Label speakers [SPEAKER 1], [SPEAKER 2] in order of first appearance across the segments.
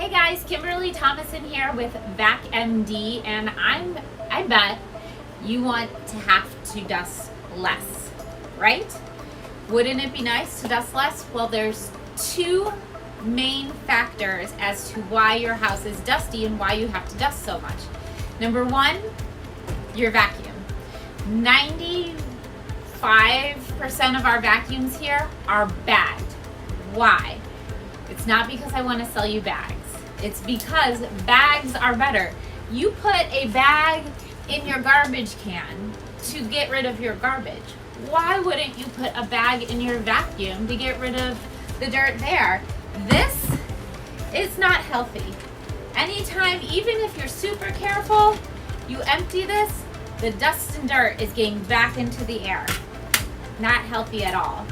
[SPEAKER 1] Hey guys, Kimberly Thomason here with VacMD, and I bet you want to have to dust less, right? Wouldn't it be nice to dust less? Well, there's two main factors as to why your house is dusty and why you have to dust so much. Number one, your vacuum. 95% of our vacuums here are bagged. Why? It's not because I want to sell you bags. It's because bags are better. You put a bag in your garbage can to get rid of your garbage. Why wouldn't you put a bag in your vacuum to get rid of the dirt there? This is not healthy. Anytime, even if you're super careful, you empty this, the dust and dirt is getting back into the air. Not healthy at all.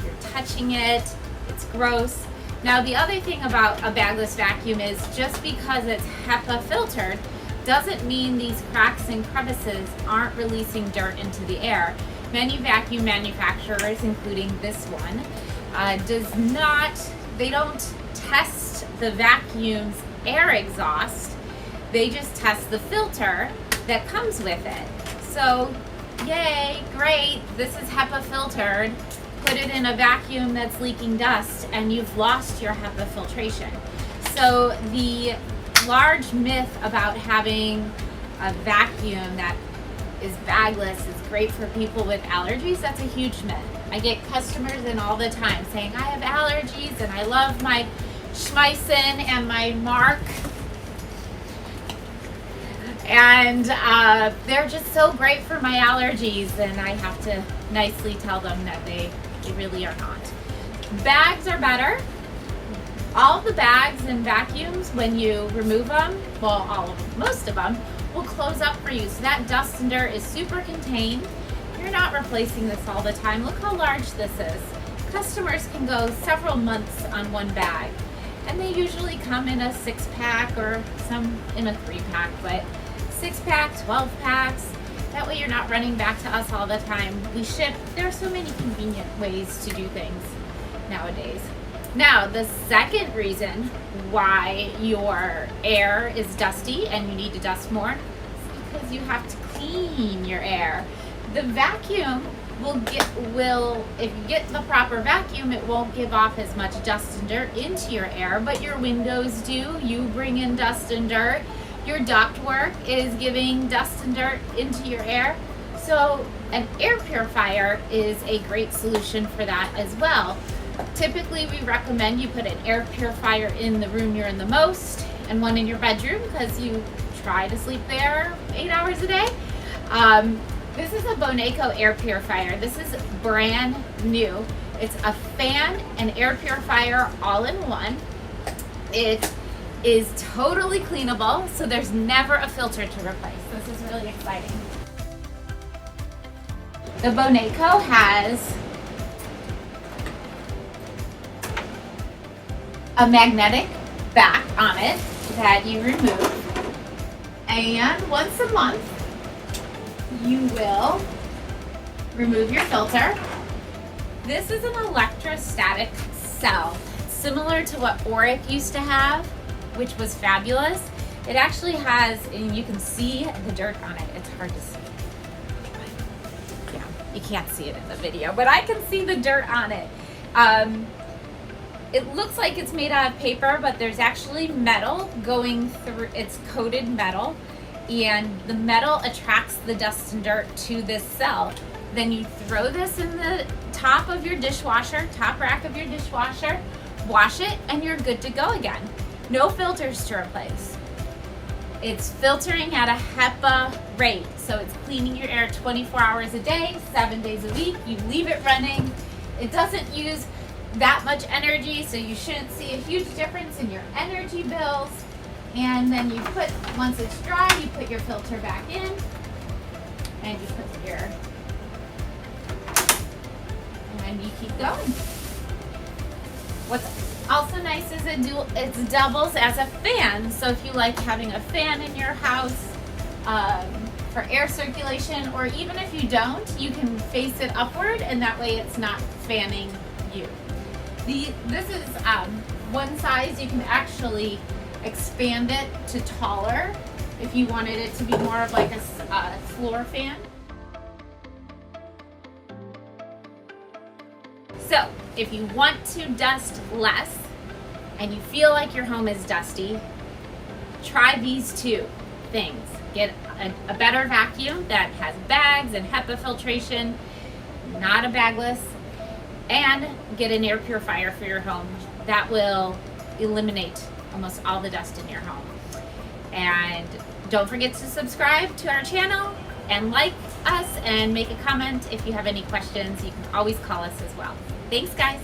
[SPEAKER 1] You're touching it, it's gross. Now, the other thing about a bagless vacuum is just because it's HEPA filtered doesn't mean these cracks and crevices aren't releasing dirt into the air. Many vacuum manufacturers, including this one, they don't test the vacuum's air exhaust. They just test the filter that comes with it. So, yay, great, this is HEPA filtered. Put it in a vacuum that's leaking dust and you've lost your HEPA filtration. So the large myth about having a vacuum that is bagless is great for people with allergies, that's a huge myth. I get customers in all the time saying, I have allergies and I love my Schmeisen and my Mark. And they're just so great for my allergies, and I have to nicely tell them that they really are not. Bags are better. All of the bags and vacuums, when you remove them, well, all of them, most of them, will close up for you. So that dust and dirt is super contained. You're not replacing this all the time. Look how large this is. Customers can go several months on one bag, and they usually come in a 6-pack or some in a 3-pack, but 6-pack, 12 packs. That way you're not running back to us all the time. We ship. There are so many convenient ways to do things nowadays. Now, the second reason why your air is dusty and you need to dust more is because you have to clean your air. The vacuum if you get the proper vacuum, it won't give off as much dust and dirt into your air, but your windows do. You bring in dust and dirt. Your ductwork is giving dust and dirt into your air. So an air purifier is a great solution for that as well. Typically, we recommend you put an air purifier in the room you're in the most and one in your bedroom because you try to sleep there 8 hours a day. This is a Boneco air purifier. This is brand new. It's a fan and air purifier all in one. It is totally cleanable, so there's never a filter to replace. This is really exciting. The Boneco has a magnetic back on it that you remove, and once a month you will remove your filter. This is an electrostatic cell, similar to what Oric used to have, which was fabulous. It actually has, and you can see the dirt on it. It's hard to see. Yeah, you can't see it in the video, but I can see the dirt on it. It looks like it's made out of paper, but there's actually metal going through, it's coated metal, and the metal attracts the dust and dirt to this cell. Then you throw this in the top of your dishwasher, top rack of your dishwasher, wash it, and you're good to go again. No filters to replace. It's filtering at a HEPA rate, so it's cleaning your air 24 hours a day, 7 days a week. You leave it running. It doesn't use that much energy, so you shouldn't see a huge difference in your energy bills. And then you put, once it's dry, you put your filter back in, and you put your, and you keep going. What's also nice is it doubles as a fan. So if you like having a fan in your house for air circulation, or even if you don't, you can face it upward, and that way it's not fanning you. This is one size you can actually expand it to taller if you wanted it to be more of like a floor fan. So if you want to dust less and you feel like your home is dusty, try these two things. Get a better vacuum that has bags and HEPA filtration, not a bagless, and get an air purifier for your home. That will eliminate almost all the dust in your home. And don't forget to subscribe to our channel and like us and make a comment if you have any questions. You can always call us as well. Thanks, guys.